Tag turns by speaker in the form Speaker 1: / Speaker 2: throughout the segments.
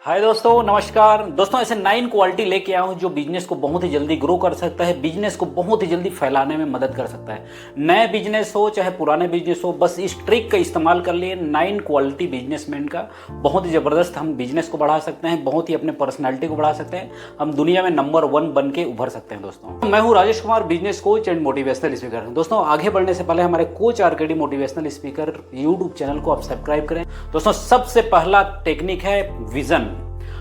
Speaker 1: हाय दोस्तों, नमस्कार दोस्तों। ऐसे 9 क्वालिटी लेके आया हूँ जो बिजनेस को बहुत ही जल्दी ग्रो कर सकता है, बिजनेस को बहुत ही जल्दी फैलाने में मदद कर सकता है। नए बिजनेस हो चाहे पुराने बिजनेस हो, बस इस ट्रिक का इस्तेमाल कर लिए 9 क्वालिटी बिजनेसमैन का बहुत ही ज़बरदस्त हम बिजनेस को बढ़ा सकते हैं, बहुत ही अपने पर्सनैलिटी को बढ़ा सकते हैं, हम दुनिया में नंबर 1 बन के उभर सकते हैं। दोस्तों मैं हूँ Rajesh Kumar, business coach and motivational speaker. दोस्तों आगे बढ़ने से पहले हमारे coach RKD motivational speaker YouTube channel को आप सब्सक्राइब करें। दोस्तों सबसे पहला टेक्निक है विजन।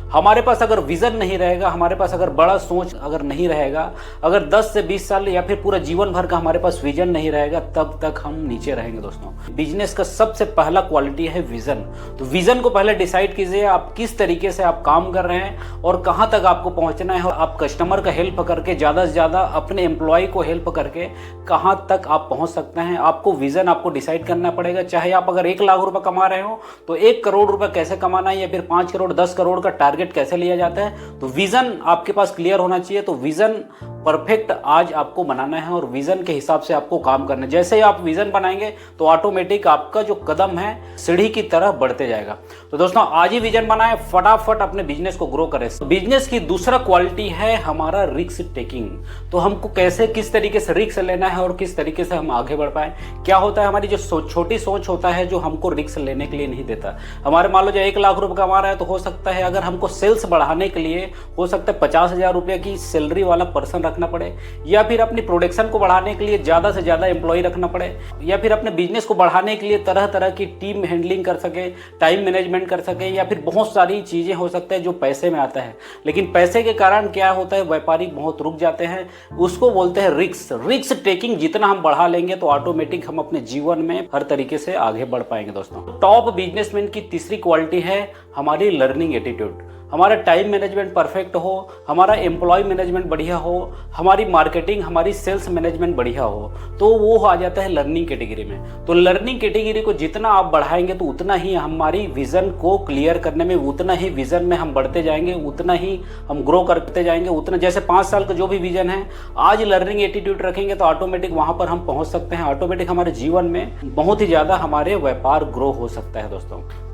Speaker 1: हमारे पास अगर विजन नहीं रहेगा, हमारे पास अगर बड़ा सोच अगर नहीं रहेगा, अगर 10 से 20 साल या फिर पूरा जीवन भर का हमारे पास विजन नहीं रहेगा, तब तक हम नीचे रहेंगे। दोस्तों बिजनेस का सबसे पहला क्वालिटी है विजन। तो विजन को पहले डिसाइड कीजिए, आप किस तरीके से आप काम कर रहे हैं और कहां तक आपको पहुंचना है। आप कस्टमर का हेल्प करके, ज़्यादा से ज़्यादा अपने एम्प्लॉय को हेल्प करके कहां तक आप पहुंच सकते हैं, आपको विजन आपको डिसाइड करना पड़ेगा। चाहे आप अगर 1 लाख रुपए कमा रहे हो तो 1 करोड़ रुपए कैसे कमाना है, या फिर 5 करोड़ 10 करोड़ का टारगेट कैसे लिया जाता है। तो विजन आपके पास क्लियर होना चाहिए। तो विजन परफेक्ट आज आपको बनाना है और विजन के हिसाब से आपको काम करना है। जैसे ही आप विजन बनाएंगे तो ऑटोमेटिक आपका जो कदम है सीढ़ी की तरह बढ़ते जाएगा। तो दोस्तों आज ही विजन बनाएं, फटाफट अपने बिजनेस को ग्रो करें। बिजनेस की दूसरा क्वालिटी है हमारा रिस्क टेकिंग। तो हमको कैसे, किस तरीके से रिस्क लेना है और किस तरीके से हम आगे बढ़ पाए। क्या होता है, हमारी जो छोटी सोच होता है जो हमको रिस्क लेने के लिए नहीं देता। हमारे मान लो जो 1 लाख रुपए कमा रहा है, तो हो सकता है अगर हमको सेल्स बढ़ाने के लिए हो सकता है 50,000 रुपये की सैलरी वाला पर्सन रखना पड़े, या फिर अपनी प्रोडक्शन को बढ़ाने के लिए ज्यादा से ज्यादा एम्प्लॉय रखना पड़े, या फिर अपने बिजनेस को बढ़ाने के लिए तरह तरह की टीम हैंडलिंग कर सके, टाइम मैनेजमेंट कर सके, या फिर बहुत सारी चीजें हो सकता है जो पैसे में आता है। लेकिन पैसे के कारण क्या होता है, व्यापारी बहुत रुक जाते हैं। उसको बोलते हैं रिस्क टेकिंग। जितना हम बढ़ा लेंगे तो ऑटोमेटिक हम अपने जीवन में हर तरीके से आगे बढ़ पाएंगे। दोस्तों टॉप बिजनेसमैन की तीसरी क्वालिटी है हमारी लर्निंग एटीट्यूड। हमारा टाइम मैनेजमेंट परफेक्ट हो, हमारा एम्प्लॉय मैनेजमेंट बढ़िया हो, हमारी मार्केटिंग, हमारी सेल्स मैनेजमेंट बढ़िया हो, तो वो आ जाता है लर्निंग कैटेगरी में। तो लर्निंग कैटेगरी को जितना आप बढ़ाएंगे तो उतना ही हमारी विजन को क्लियर करने में, उतना ही विजन में हम बढ़ते जाएंगे, उतना ही हम ग्रो करते जाएंगे। उतना जैसे 5 साल का जो भी विजन है, आज लर्निंग एटीट्यूड रखेंगे तो ऑटोमेटिक वहां पर हम पहुंच सकते हैं। ऑटोमेटिक हमारे जीवन में बहुत ही ज्यादा हमारे व्यापार ग्रो हो सकता है।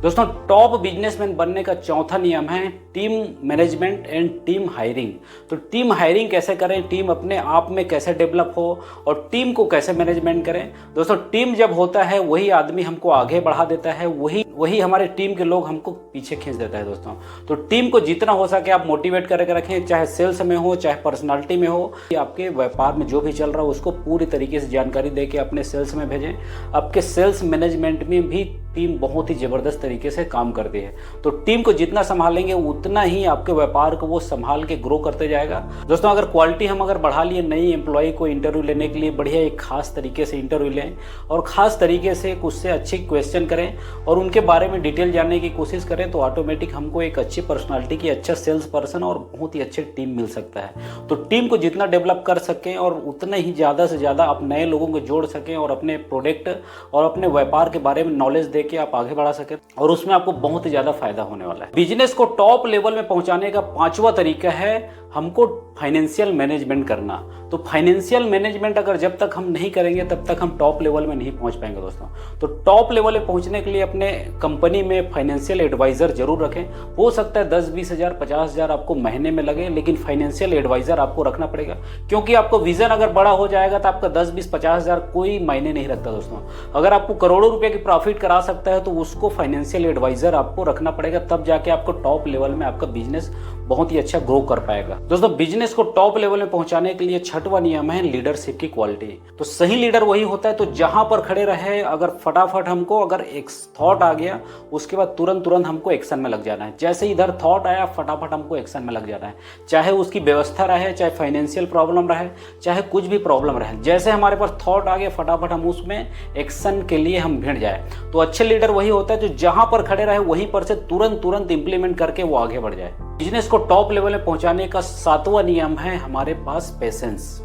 Speaker 1: दोस्तों टॉप बिजनेसमैन बनने का चौथा नियम है team management and team hiring. तो टीम हायरिंग कैसे करें, टीम अपने आप में कैसे डेवलप हो और टीम को कैसे मैनेजमेंट करें। दोस्तों टीम जब होता है वही आदमी हमको आगे बढ़ा देता है, वही हमारे टीम के लोग हमको पीछे खींच देता है। दोस्तों तो टीम को जितना हो सके आप मोटिवेट करके रखें, चाहे सेल्स में हो चाहे पर्सनालिटी में हो, आपके व्यापार में जो भी चल रहा हो उसको पूरी तरीके से जानकारी दे के अपने सेल्स में भेजें। आपके सेल्स मैनेजमेंट में भी टीम बहुत ही जबरदस्त तरीके से काम करती है। तो टीम को जितना संभालेंगे उतना ही आपके व्यापार को वो संभाल के ग्रो करते जाएगा। दोस्तों अगर क्वालिटी हम अगर बढ़ा लिए, नई एम्प्लॉय को इंटरव्यू लेने के लिए बढ़िया एक खास तरीके से इंटरव्यू लें और खास तरीके से उससे अच्छे क्वेश्चन करें और उनके बारे में डिटेल जानने की कोशिश करें, तो ऑटोमेटिक हमको एक अच्छी पर्सनालिटी की, अच्छा सेल्स पर्सन और बहुत ही अच्छे टीम मिल सकता है। तो टीम को जितना डेवलप कर सकें और उतना ही ज़्यादा से ज़्यादा आप नए लोगों को जोड़ सकें और अपने प्रोडक्ट और अपने व्यापार के बारे में नॉलेज के आप आगे बढ़ा सके, और उसमें आपको बहुत ही ज्यादा फायदा होने वाला है। बिजनेस को टॉप लेवल में पहुंचाने का 5वां तरीका है हमको फाइनेंशियल मैनेजमेंट करना। तो फाइनेंशियल मैनेजमेंट अगर जब तक हम नहीं करेंगे तब तक हम टॉप लेवल में नहीं पहुंच पाएंगे। दोस्तों तो टॉप लेवल में पहुंचने के लिए अपने कंपनी में फाइनेंशियल एडवाइजर जरूर रखें। हो सकता है 10-20 हज़ार 50 हज़ार आपको महीने में लगे, लेकिन फाइनेंशियल एडवाइजर आपको रखना पड़ेगा, क्योंकि आपको विजन अगर बड़ा हो जाएगा तो आपका 10-20-50 हज़ार कोई मायने नहीं रखता। दोस्तों अगर आपको करोड़ों रुपए की प्रॉफिट करा सकता है तो उसको फाइनेंशियल एडवाइजर आपको रखना पड़ेगा, तब जाके आपको टॉप लेवल में आपका बिजनेस बहुत ही अच्छा ग्रो कर पाएगा। दोस्तों बिजनेस को टॉप लेवल में पहुंचाने के लिए 6वां नियम है लीडरशिप की क्वालिटी। तो सही लीडर वही होता है तो जहां पर खड़े रहे, अगर फटाफट हमको अगर एक थॉट आ गया उसके बाद तुरंत हमको एक्शन में लग जाना है। जैसे इधर थॉट आया फटाफट हमको एक्शन में लग जाना है, चाहे उसकी व्यवस्था रहे, चाहे फाइनेंशियल प्रॉब्लम रहे, चाहे कुछ भी प्रॉब्लम रहे। जैसे हमारे पास थॉट आ गया फटाफट हम उसमें एक्शन के लिए हम भिड़ जाए। तो अच्छे लीडर वही होता है जो जहां पर खड़े रहे वहीं पर से तुरंत इंप्लीमेंट करके वो आगे बढ़ जाए। बिजनेस को टॉप लेवल में पहुंचाने का 7वां नियम है हमारे पास पेशेंस।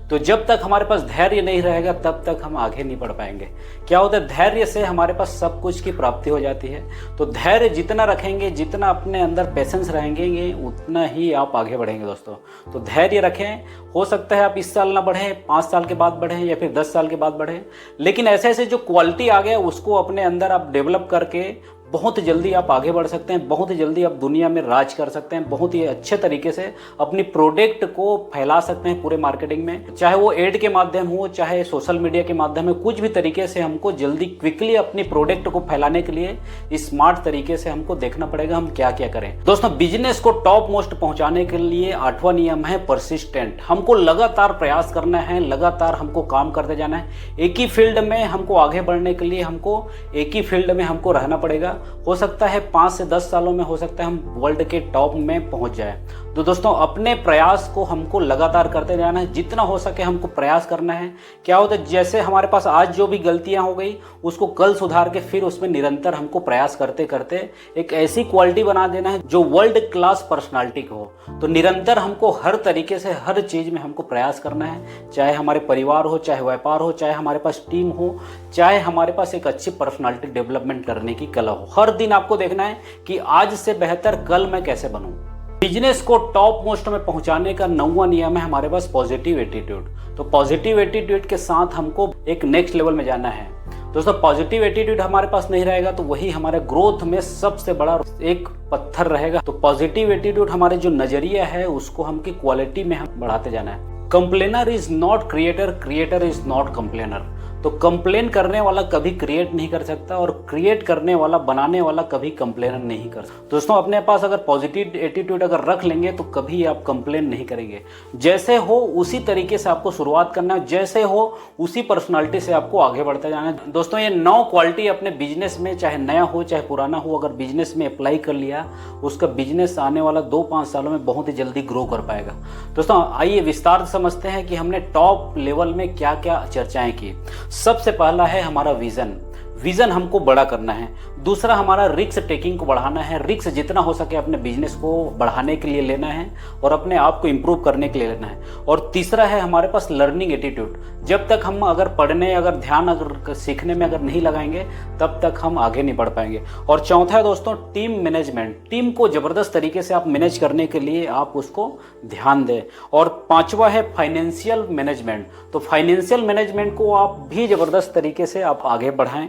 Speaker 1: तो जब तक हमारे पास धैर्य नहीं रहेगा तब तक हम आगे नहीं बढ़ पाएंगे। क्या होता है, धैर्य से हमारे पास सब कुछ की प्राप्ति हो जाती है। तो धैर्य जितना रखेंगे, जितना अपने अंदर पेशेंस रहेंगे, उतना ही आप आगे बढ़ेंगे। दोस्तों तो धैर्य रखें। हो सकता है आप इस साल ना बढ़ें, 5 साल के बाद बढ़ें या फिर 10 साल के बाद बढ़ें, लेकिन ऐसे ऐसे जो क्वालिटी आ गया उसको अपने अंदर आप डेवलप करके बहुत जल्दी आप आगे बढ़ सकते हैं, बहुत ही जल्दी आप दुनिया में राज कर सकते हैं, बहुत ही अच्छे तरीके से अपनी प्रोडक्ट को फैला सकते हैं पूरे मार्केटिंग में। चाहे वो एड के माध्यम हो, चाहे सोशल मीडिया के माध्यम में, कुछ भी तरीके से हमको जल्दी क्विकली अपनी प्रोडक्ट को फैलाने के लिए स्मार्ट तरीके से हमको देखना पड़ेगा हम क्या क्या करें। दोस्तों, बिजनेस को टॉप मोस्ट पहुंचाने के लिए 8वां नियम है परसिस्टेंट। हमको लगातार प्रयास करना है, लगातार हमको काम करते जाना है। एक ही फील्ड में हमको आगे बढ़ने के लिए हमको एक ही फील्ड में हमको रहना पड़ेगा। हो सकता है 5 से 10 सालों में हो सकता है हम वर्ल्ड के टॉप में पहुंच जाए। तो दोस्तों, अपने प्रयास को हमको लगातार करते जाना है, जितना हो सके हमको प्रयास करना है। क्या होता है, जैसे हमारे पास आज जो भी गलतियां हो गई उसको कल सुधार के फिर उसमें निरंतर हमको प्रयास करते करते एक ऐसी क्वालिटी बना देना है जो वर्ल्ड क्लास पर्सनालिटी हो। तो निरंतर हमको हर तरीके से हर चीज में हमको प्रयास करना है, चाहे हमारे परिवार हो, चाहे व्यापार हो, चाहे हमारे पास टीम हो, चाहे हमारे पास एक अच्छी पर्सनालिटी डेवलपमेंट करने की कला हो। हर दिन आपको देखना है कि आज से बेहतर कल मैं कैसे बनूं। बिजनेस को टॉप मोस्ट में पहुंचाने का 9वां नियम है हमारे पास पॉजिटिव एटीट्यूड। तो पॉजिटिव एटीट्यूड के साथ हमको एक नेक्स्ट लेवल में जाना है। दोस्तों, पॉजिटिव एटीट्यूड हमारे पास नहीं रहेगा तो वही हमारे ग्रोथ में सबसे बड़ा एक पत्थर रहेगा। तो पॉजिटिव एटीट्यूड हमारे जो नजरिया है उसको हमकी क्वालिटी में हम बढ़ाते जाना है। Complainer is not creator, creator is not complainer. तो कंप्लेन करने वाला कभी क्रिएट नहीं कर सकता और क्रिएट करने वाला, बनाने वाला कभी कंप्लेनर नहीं कर सकता। दोस्तों, अपने पास अगर पॉजिटिव एटीट्यूड अगर रख लेंगे तो कभी आप कंप्लेन नहीं करेंगे। जैसे हो उसी तरीके से आपको शुरुआत करना है, जैसे हो उसी पर्सनालिटी से आपको आगे बढ़ते जाना है। दोस्तों, ये 9 क्वालिटी अपने बिजनेस में, चाहे नया हो चाहे पुराना हो, अगर बिजनेस में अप्लाई कर लिया, उसका बिजनेस आने वाला 2-5 सालों में बहुत ही जल्दी ग्रो कर पाएगा। दोस्तों, आइए विस्तार से समझते हैं कि हमने टॉप लेवल में क्या क्या चर्चाएं की। सबसे पहला है हमारा विजन। विजन हमको बड़ा करना है। दूसरा, हमारा रिस्क टेकिंग को बढ़ाना है। रिस्क जितना हो सके अपने बिजनेस को बढ़ाने के लिए लेना है और अपने आप को इम्प्रूव करने के लिए लेना है। और तीसरा है हमारे पास लर्निंग एटीट्यूड। जब तक हम अगर पढ़ने, अगर ध्यान अगर सीखने में अगर नहीं लगाएंगे तब तक हम आगे नहीं बढ़ पाएंगे। और चौथा है दोस्तों टीम मैनेजमेंट। टीम को जबरदस्त तरीके से आप मैनेज करने के लिए आप उसको ध्यान दें। और 5वां है फाइनेंशियल मैनेजमेंट। तो फाइनेंशियल मैनेजमेंट को आप भी जबरदस्त तरीके से आप आगे बढ़ाएं।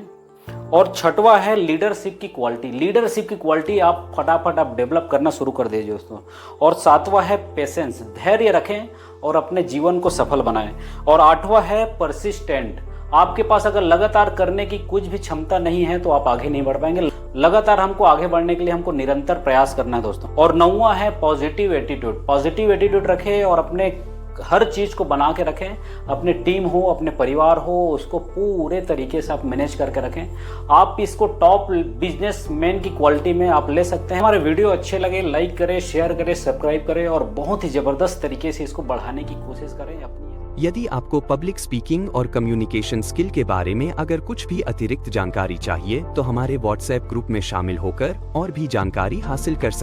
Speaker 1: और 6वां है लीडरशिप की क्वालिटी। लीडरशिप की क्वालिटी आप फटाफट आप डेवलप करना शुरू कर दीजिए दोस्तों। और 7वां है पेशेंस। धैर्य रखें और अपने जीवन को सफल बनाएं। और 8वां है परसिस्टेंट। आपके पास अगर लगातार करने की कुछ भी क्षमता नहीं है तो आप आगे नहीं बढ़ पाएंगे। लगातार हमको आगे बढ़ने के लिए हमको निरंतर प्रयास करना है दोस्तों। और 9वां है पॉजिटिव एटीट्यूड। पॉजिटिव एटीट्यूड रखें और अपने हर चीज को बना के रखें। अपने टीम हो, अपने परिवार हो, उसको पूरे तरीके से आप मैनेज करके रखें। आप इसको टॉप बिजनेसमैन की क्वालिटी में आप ले सकते हैं। हमारे वीडियो अच्छे लगे लाइक करें, शेयर करें, सब्सक्राइब करें और बहुत ही जबरदस्त तरीके से इसको बढ़ाने की कोशिश करें अपनी।
Speaker 2: यदि आपको पब्लिक स्पीकिंग और कम्युनिकेशन स्किल के बारे में अगर कुछ भी अतिरिक्त जानकारी चाहिए तो हमारे व्हाट्सएप ग्रुप में शामिल होकर और भी जानकारी हासिल कर सकते हैं।